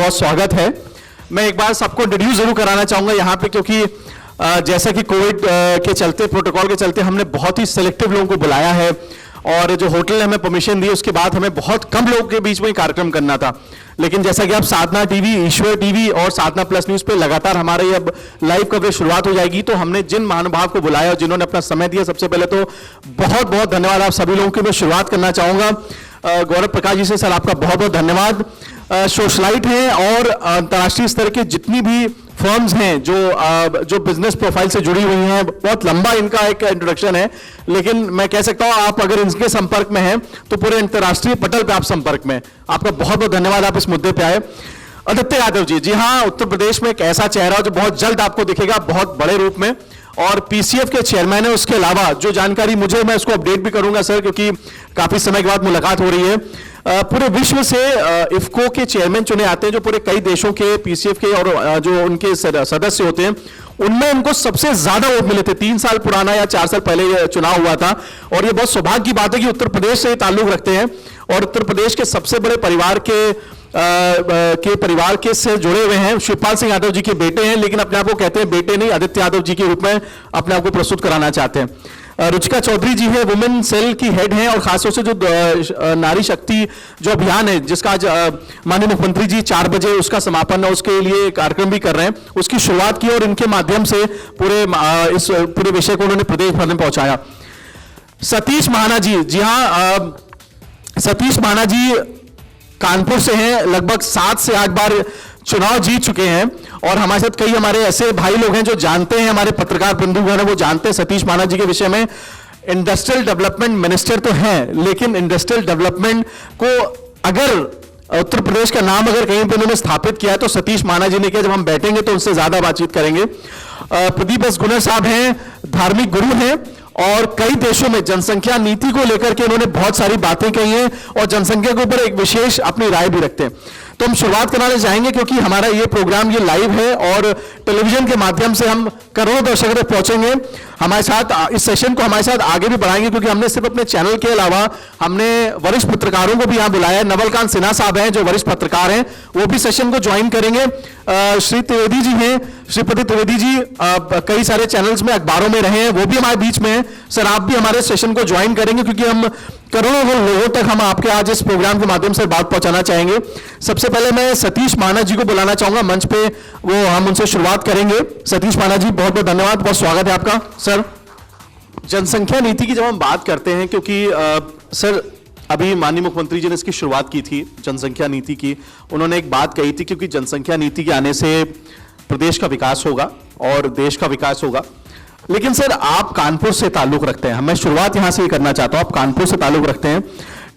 बहुत स्वागत है। मैं एक बार सबको इंट्रोड्यूस जरूर कराना चाहूंगा यहाँ पे, क्योंकि जैसा कि कोविड के चलते, प्रोटोकॉल के चलते हमने बहुत ही सिलेक्टिव लोगों को बुलाया है, और जो होटल ने हमें परमिशन दी उसके बाद हमें बहुत कम लोगों के बीच में ही कार्यक्रम करना था। लेकिन जैसा कि आप साधना टीवी, ईश्वर टीवी और साधना प्लस न्यूज पे लगातार हमारे अब लाइव कवरेज शुरुआत हो जाएगी, तो हमने जिन महानुभाव को बुलाया और जिन्होंने अपना समय दिया, सबसे पहले तो बहुत बहुत धन्यवाद आप सभी लोगों की मैं शुरुआत करना चाहूंगा। गौरव प्रकाश जी से सर आपका बहुत बहुत धन्यवाद। सोशलाइट हैं और अंतर्राष्ट्रीय स्तर के जितनी भी फर्म्स हैं जो बिजनेस प्रोफाइल से जुड़ी हुई हैं, बहुत लंबा इनका एक इंट्रोडक्शन है, लेकिन मैं कह सकता हूं आप अगर इनके संपर्क में हैं तो पूरे अंतर्राष्ट्रीय पटल पे आप संपर्क में। आपका बहुत बहुत धन्यवाद, आप इस मुद्दे पे आए। आदित्य यादव जी, जी हाँ, उत्तर प्रदेश में एक ऐसा चेहरा जो बहुत जल्द आपको दिखेगा बहुत बड़े रूप में, और पीसीएफ के चेयरमैन है। उसके अलावा जो जानकारी मुझे, मैं उसको अपडेट भी करूंगा सर, क्योंकि काफी समय के बाद मुलाकात हो रही है। पूरे विश्व से इफ्को के चेयरमैन चुने आते हैं, जो पूरे कई देशों के पीसीएफ के और जो उनके सदस्य होते हैं, उनमें उनको सबसे ज्यादा वोट मिले थे। 3 साल पुराना या 4 साल पहले ये चुनाव हुआ था, और ये बहुत सौभाग्य की बात है कि उत्तर प्रदेश से ताल्लुक रखते हैं, और उत्तर प्रदेश के सबसे बड़े परिवार के से जुड़े हुए हैं। शिवपाल सिंह यादव जी के बेटे हैं, लेकिन अपने आप को कहते हैं बेटे नहीं, आदित्य यादव जी के रूप में अपने आप को प्रस्तुत कराना चाहते हैं। रुचिका चौधरी जी है, वुमेन सेल की हेड हैं, और खासतौर से जो नारी शक्ति जो अभियान है, जिसका आज माननीय मुख्यमंत्री जी 4 बजे उसका समापन है, उसके लिए कार्यक्रम भी कर रहे हैं, उसकी शुरुआत की, और इनके माध्यम से इस पूरे विषय को उन्होंने प्रदेश भर में पहुंचाया। सतीश महाना जी, जी हाँ, सतीश महाना जी कानपुर से हैं, लगभग 7 से 8 बार चुनाव जीत चुके हैं, और हमारे साथ कई हमारे ऐसे भाई लोग हैं जो जानते हैं, हमारे पत्रकार बंधुगण हैं, वो जानते हैं सतीश महाना जी के विषय में। इंडस्ट्रियल डेवलपमेंट मिनिस्टर तो हैं, लेकिन इंडस्ट्रियल डेवलपमेंट को अगर उत्तर प्रदेश का नाम अगर कहीं पे उन्होंने स्थापित किया है तो सतीश महाना जी ने किया। जब हम बैठेंगे तो उनसे ज्यादा बातचीत करेंगे। प्रदीप एस गुनर साहब हैं, धार्मिक गुरु हैं, और कई देशों में जनसंख्या नीति को लेकर के उन्होंने बहुत सारी बातें कही हैं, और जनसंख्या के ऊपर एक विशेष अपनी राय भी रखते हैं। तो हम शुरुआत कराने जाएंगे, क्योंकि हमारा ये प्रोग्राम ये लाइव है, और टेलीविजन के माध्यम से हम करोड़ों दर्शकों तक पहुंचेंगे। हमारे साथ इस सेशन को हमारे साथ आगे भी बढ़ाएंगे, क्योंकि हमने सिर्फ अपने चैनल के अलावा हमने वरिष्ठ पत्रकारों को भी यहाँ बुलाया है। नवलकांत सिन्हा साहब हैं जो वरिष्ठ पत्रकार हैं, वो भी सेशन को ज्वाइन करेंगे। श्री त्रिवेदी जी हैं, श्रीपति त्रिवेदी जी कई सारे चैनल्स में, अखबारों में रहे हैं, वो भी हमारे बीच में हैं। सर आप भी हमारे सेशन को ज्वाइन करेंगे, क्योंकि हम करोड़ों लोगों तक हम आपके आज इस प्रोग्राम के माध्यम से बात पहुंचाना चाहेंगे। सबसे पहले मैं सतीश महाना जी को बुलाना चाहूंगा मंच पे, वो हम उनसे शुरुआत करेंगे। सतीश महाना जी, बहुत बहुत धन्यवाद, बहुत स्वागत है आपका। सर, जनसंख्या नीति की जब हम बात करते हैं, क्योंकि सर अभी माननीय मुख्यमंत्री जी ने इसकी शुरुआत की थी जनसंख्या नीति की, उन्होंने एक बात कही थी, क्योंकि जनसंख्या नीति के आने से प्रदेश का विकास होगा और देश का विकास होगा। लेकिन सर आप कानपुर से ताल्लुक रखते हैं, मैं शुरुआत यहां से ही करना चाहता हूं। आप कानपुर से ताल्लुक रखते हैं,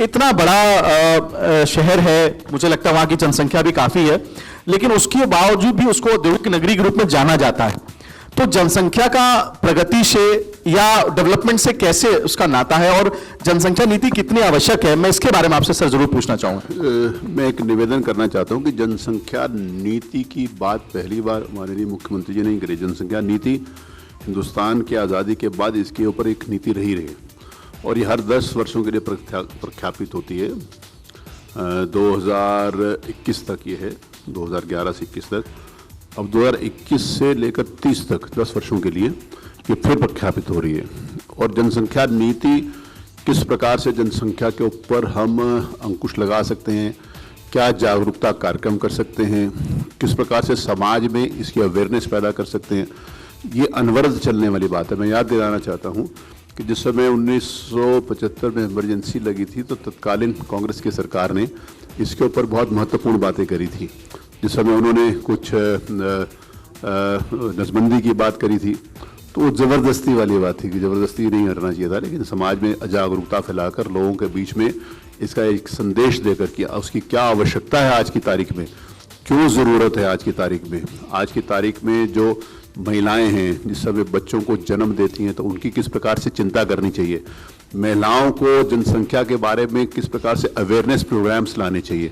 इतना बड़ा शहर है, मुझे लगता है वहां की जनसंख्या भी काफी है, लेकिन उसके बावजूद भी उसको औद्योगिक नगरी के रूप में जाना जाता है। तो जनसंख्या का प्रगति से या डेवलपमेंट से कैसे उसका नाता है, और जनसंख्या नीति कितनी आवश्यक है, मैं इसके बारे में आपसे सर जरूर पूछना चाहूंगा। मैं एक निवेदन करना चाहता हूं कि जनसंख्या नीति की बात पहली बार माननीय मुख्यमंत्री जी ने करी। जनसंख्या नीति हिंदुस्तान की आज़ादी के बाद इसके ऊपर एक नीति रही, और ये हर 10 वर्षों के लिए प्रख्यापित होती है। 2021 तक ये है, 2011 से 21 तक। अब 2021 से लेकर 30 तक 10 वर्षों के लिए ये फिर प्रख्यापित हो रही है। और जनसंख्या नीति किस प्रकार से जनसंख्या के ऊपर हम अंकुश लगा सकते हैं, क्या जागरूकता कार्यक्रम कर सकते हैं, किस प्रकार से समाज में इसकी अवेयरनेस पैदा कर सकते हैं, ये अनवरत चलने वाली बात है। मैं याद दिलाना चाहता हूँ कि जिस समय 1975 में इमरजेंसी लगी थी, तो तत्कालीन कांग्रेस की सरकार ने इसके ऊपर बहुत महत्वपूर्ण बातें करी थी। जिस समय उन्होंने कुछ नसबंदी की बात करी थी, तो वो ज़बरदस्ती वाली बात थी कि ज़बरदस्ती नहीं करना चाहिए था, लेकिन समाज में जागरूकता फैलाकर लोगों के बीच में इसका एक संदेश देकर कि उसकी क्या आवश्यकता है आज की तारीख में, क्यों ज़रूरत है आज की तारीख में। आज की तारीख में जो महिलाएं हैं जिस समय बच्चों को जन्म देती हैं, तो उनकी किस प्रकार से चिंता करनी चाहिए, महिलाओं को जनसंख्या के बारे में किस प्रकार से अवेयरनेस प्रोग्राम्स लाने चाहिए।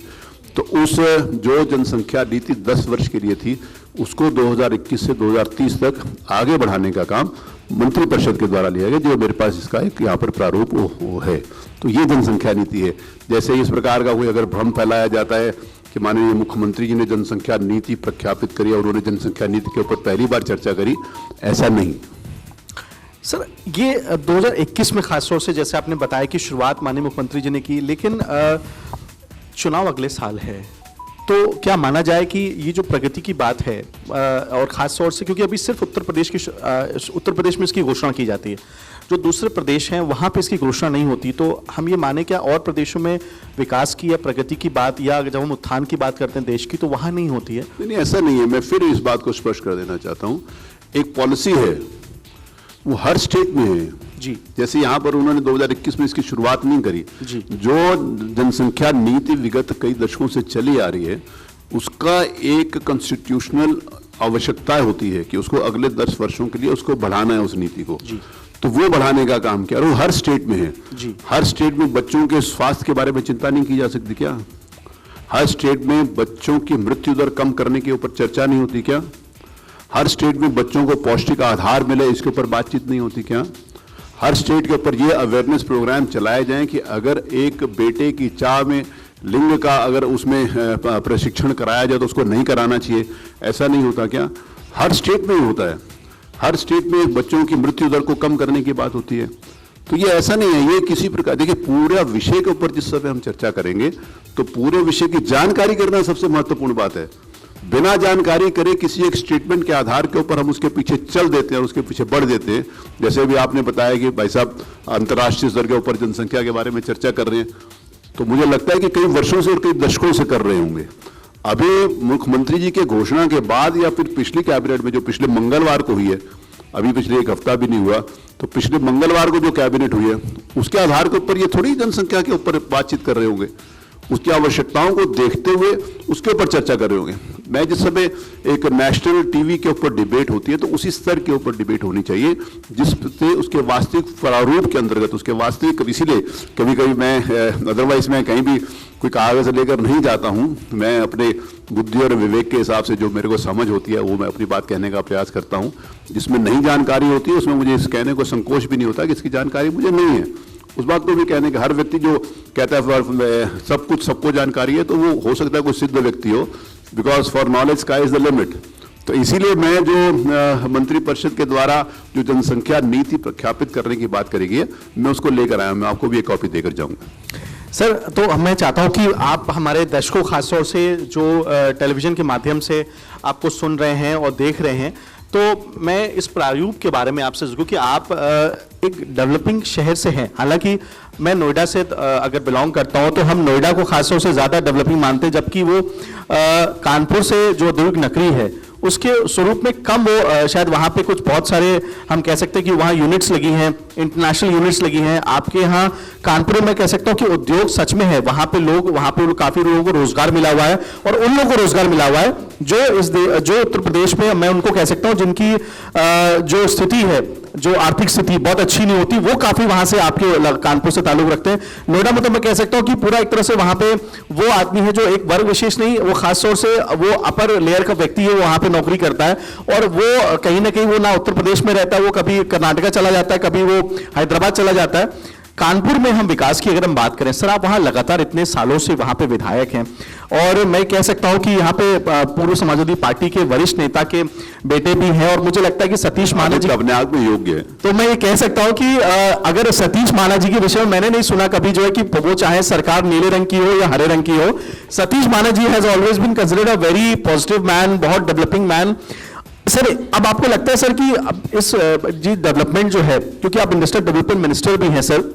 तो उस जो जनसंख्या नीति 10 वर्ष के लिए थी, उसको 2021 से 2030 तक आगे बढ़ाने का काम मंत्रिपरिषद के द्वारा लिया गया, जो मेरे पास इसका एक यहाँ पर प्रारूप वो है। तो ये जनसंख्या नीति है। जैसे इस प्रकार का कोई अगर भ्रम फैलाया जाता है कि कि माननीय मुख्यमंत्री जी ने जनसंख्या नीति प्रख्यापित करी और उन्होंने जनसंख्या नीति के ऊपर पहली बार चर्चा करी, ऐसा नहीं। सर ये 2021 में खासतौर से जैसे आपने बताया कि शुरुआत माननीय मुख्यमंत्री जी ने की, लेकिन चुनाव अगले साल है, तो क्या माना जाए कि ये जो प्रगति की बात है और खास तौर से क्योंकि अभी सिर्फ उत्तर प्रदेश में इसकी घोषणा की जाती है, जो दूसरे प्रदेश हैं वहाँ पे इसकी घोषणा नहीं होती, तो हम ये माने क्या और प्रदेशों में विकास की या प्रगति की बात या जब हम उत्थान की बात करते हैं देश की तो वहाँ नहीं होती है? नहीं, ऐसा नहीं है। मैं फिर इस बात को स्पष्ट कर देना चाहता हूँ, एक पॉलिसी है वो हर स्टेट में है जी। जैसे यहाँ पर उन्होंने 2021 में इसकी शुरुआत नहीं करी जी। जो जनसंख्या नीति विगत कई दशकों से चली आ रही है, उसका एक कॉन्स्टिट्यूशनल आवश्यकता होती है कि उसको अगले 10 वर्षों के लिए उसको बढ़ाना है उस नीति को जी। तो वो बढ़ाने का काम किया और वो हर स्टेट में है जी। हर स्टेट में बच्चों के स्वास्थ्य के बारे में चिंता नहीं की जा सकती क्या? हर स्टेट में बच्चों की मृत्यु दर कम करने के ऊपर चर्चा नहीं होती क्या? हर स्टेट में बच्चों को पौष्टिक आहार मिले इसके ऊपर बातचीत नहीं होती क्या? हर स्टेट के ऊपर ये अवेयरनेस प्रोग्राम चलाए जाएं कि अगर एक बेटे की चाह में लिंग का अगर उसमें प्रशिक्षण कराया जाए तो उसको नहीं कराना चाहिए, ऐसा नहीं होता क्या? हर स्टेट में ही होता है। हर स्टेट में बच्चों की मृत्यु दर को कम करने की बात होती है। तो ये ऐसा नहीं है, ये किसी प्रकार, देखिए पूरा विषय के ऊपर जिस समय हम चर्चा करेंगे तो पूरे विषय की जानकारी करना सबसे महत्वपूर्ण बात है। बिना जानकारी करे किसी एक स्टेटमेंट के आधार के ऊपर हम उसके पीछे चल देते हैं और उसके पीछे बढ़ देते हैं। जैसे भी आपने बताया कि भाई साहब अंतर्राष्ट्रीय स्तर के ऊपर जनसंख्या के बारे में चर्चा कर रहे हैं, तो मुझे लगता है कि कई वर्षों से और कई दशकों से कर रहे होंगे। अभी मुख्यमंत्री जी के घोषणा के बाद या फिर पिछली कैबिनेट में जो पिछले मंगलवार को हुई है, अभी पिछले एक हफ्ता भी नहीं हुआ, तो पिछले मंगलवार को जो कैबिनेट हुई है उसके आधार के ऊपर ये थोड़ी जनसंख्या के ऊपर बातचीत कर रहे होंगे, उसकी आवश्यकताओं को देखते हुए उसके ऊपर चर्चा कर रहे होंगे। मैं जिस समय एक नेशनल टीवी के ऊपर डिबेट होती है तो उसी स्तर के ऊपर डिबेट होनी चाहिए जिससे उसके वास्तविक प्रारूप के अंतर्गत उसके वास्तविक, इसीलिए कभी कभी मैं अदरवाइज मैं कहीं भी कोई कागज लेकर नहीं जाता हूं, मैं अपने बुद्धि और विवेक के हिसाब से जो मेरे को समझ होती है वो मैं अपनी बात कहने का प्रयास करता हूं। जिसमें नहीं जानकारी होती है उसमें मुझे इस कहने को संकोच भी नहीं होता कि इसकी जानकारी मुझे नहीं है। उस बात को भी कहने का, हर व्यक्ति जो कहता है सब कुछ सबको जानकारी है, तो वो हो सकता है कोई सिद्ध व्यक्ति हो, because for knowledge sky is the limit. तो इसीलिए मैं जो मंत्रिपरिषद के द्वारा जो जनसंख्या नीति प्रख्यापित करने की बात करेगी मैं उसको लेकर आया, मैं आपको भी एक कॉपी देकर जाऊंगा। सर तो मैं चाहता हूं कि आप हमारे दर्शकों खासतौर से जो टेलीविजन के माध्यम से आपको सुन रहे हैं और देख रहे हैं, तो मैं इस प्रारूप के बारे में आपसे जरूर कि आप एक डेवलपिंग शहर से हैं, हालांकि मैं नोएडा से अगर बिलोंग करता हूं तो हम नोएडा को खासतौर से ज़्यादा डेवलपिंग मानते हैं, जबकि वो कानपुर से जो औद्योगिक नगरी है उसके स्वरूप में कम वो शायद वहाँ पे कुछ बहुत सारे हम कह सकते हैं कि वहाँ यूनिट्स लगी हैं, इंटरनेशनल यूनिट्स लगी हैं। आपके यहाँ कानपुर में कह सकता हूँ कि उद्योग सच में है, वहाँ पे काफ़ी लोगों को रोजगार मिला हुआ है और उन लोगों को रोजगार मिला हुआ है जो उत्तर प्रदेश में मैं उनको कह सकता हूँ जिनकी जो स्थिति है, जो आर्थिक स्थिति बहुत अच्छी नहीं होती, वो काफी वहां से आपके कानपुर से ताल्लुक रखते हैं। नोएडा में तो मैं कह सकता हूं कि पूरा एक तरह से वहां पे वो आदमी है जो एक वर्ग विशेष नहीं, वो खासतौर से वो अपर लेयर का व्यक्ति है, वो वहां पे नौकरी करता है और वो कहीं ना कहीं वो ना उत्तर प्रदेश में रहता है, वो कभी कर्नाटका चला जाता है, कभी वो हैदराबाद चला जाता है। कानपुर में हम विकास की अगर हम बात करें, सर आप वहां लगातार इतने सालों से वहां पे विधायक हैं और मैं कह सकता हूं कि यहाँ पे पूर्व समाजवादी पार्टी के वरिष्ठ नेता के बेटे भी हैं और मुझे लगता है कि सतीश माना जी अपने आप में योग्य है। तो मैं ये कह सकता हूं कि अगर सतीश माना जी के विषय में मैंने नहीं सुना कभी जो है कि वो चाहे सरकार नीले रंग की हो या हरे रंग की हो, Satish Mana ji has always been considered a very positive man, बहुत डेवलपिंग मैन। सर अब आपको लगता है सर कि अब इस जी डेवलपमेंट जो है, क्योंकि आप इंडस्ट्रियल डेवलपमेंट मिनिस्टर भी हैं सर,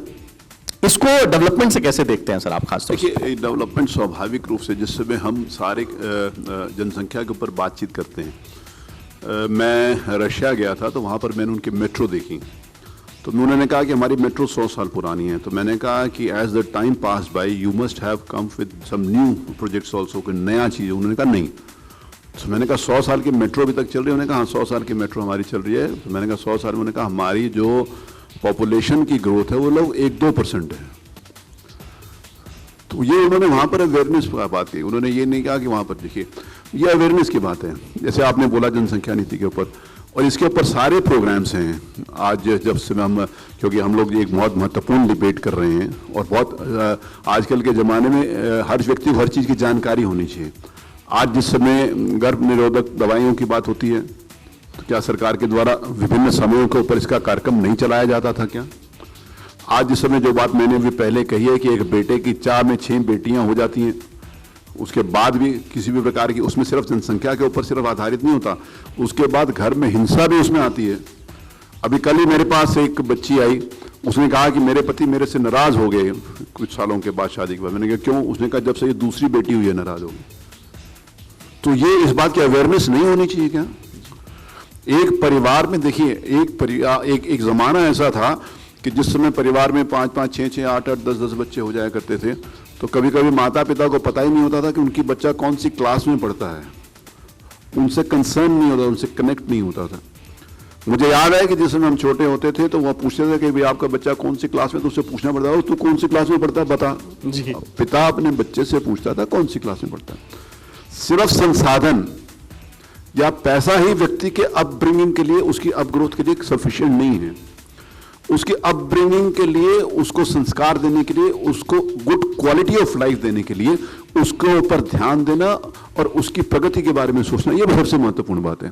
इसको डेवलपमेंट से कैसे देखते हैं सर आप खास तौर से? देखिए डेवलपमेंट स्वाभाविक रूप से जिस समय हम सारे जनसंख्या के ऊपर बातचीत करते हैं, मैं रशिया गया था तो वहाँ पर मैंने उनकी मेट्रो देखी, तो उन्होंने कहा कि हमारी मेट्रो 100 साल पुरानी है। तो मैंने कहा कि as the time pass by you must have come with some new projects also, कोई नया चीज़। उन्होंने कहा नहीं। तो मैंने कहा 100 साल की मेट्रो अभी तक चल रही है? उन्होंने कहा हाँ 100 साल की मेट्रो हमारी चल रही है। तो मैंने कहा 100 साल में, उन्होंने कहा हमारी जो पॉपुलेशन की ग्रोथ है वो लोग 1-2% है। तो ये उन्होंने वहाँ पर अवेयरनेस बात की, उन्होंने ये नहीं कहा कि वहाँ पर देखिए ये अवेयरनेस की बात है। जैसे आपने बोला जनसंख्या नीति के ऊपर, और इसके ऊपर सारे प्रोग्राम्स हैं। आज जब से हम, क्योंकि हम लोग एक बहुत महत्वपूर्ण डिबेट कर रहे हैं और बहुत आजकल के ज़माने में हर व्यक्ति को हर चीज़ की जानकारी होनी चाहिए। आज जिस समय गर्भ निरोधक दवाइयों की बात होती है, तो क्या सरकार के द्वारा विभिन्न समयों के ऊपर इसका कार्यक्रम नहीं चलाया जाता था क्या? आज जिस समय जो बात मैंने भी पहले कही है कि एक बेटे की 4 में 6 बेटियां हो जाती हैं, उसके बाद भी किसी भी प्रकार की, उसमें सिर्फ जनसंख्या के ऊपर सिर्फ आधारित नहीं होता, उसके बाद घर में हिंसा भी उसमें आती है। अभी कल ही मेरे पास एक बच्ची आई, उसने कहा कि मेरे पति मेरे से नाराज हो गए कुछ सालों के बाद, शादी के बाद। मैंने कहा क्यों? उसने कहा जब से ये दूसरी बेटी हुई है नाराज हो गई। तो ये इस बात की अवेयरनेस नहीं होनी चाहिए क्या? एक परिवार में देखिए, एक जमाना ऐसा था कि जिस समय परिवार में 5-5, 6-6, 8-8, 10-10 बच्चे हो जाया करते थे, तो कभी कभी माता पिता को पता ही नहीं होता था कि उनकी बच्चा कौन सी क्लास में पढ़ता है। उनसे कंसर्न नहीं होता, उनसे कनेक्ट नहीं होता था। मुझे याद है कि जिस समय हम छोटे होते थे तो वह पूछते थे कि भाई आपका बच्चा कौन सी क्लास में, तो उससे पूछना पड़ता है तू कौन सी क्लास में पढ़ता है बता। जी। पिता अपने बच्चे से पूछता था कौन सी क्लास में पढ़ता है। सिर्फ संसाधन या पैसा ही व्यक्ति के अपब्रिंगिंग के लिए, उसकी अपग्रोथ के लिए सफिशिएंट नहीं है। उसकी अपब्रिंगिंग के लिए, उसको संस्कार देने के लिए, उसको गुड क्वालिटी ऑफ लाइफ देने के लिए उसके ऊपर ध्यान देना और उसकी प्रगति के बारे में सोचना, यह सबसे महत्वपूर्ण बात है।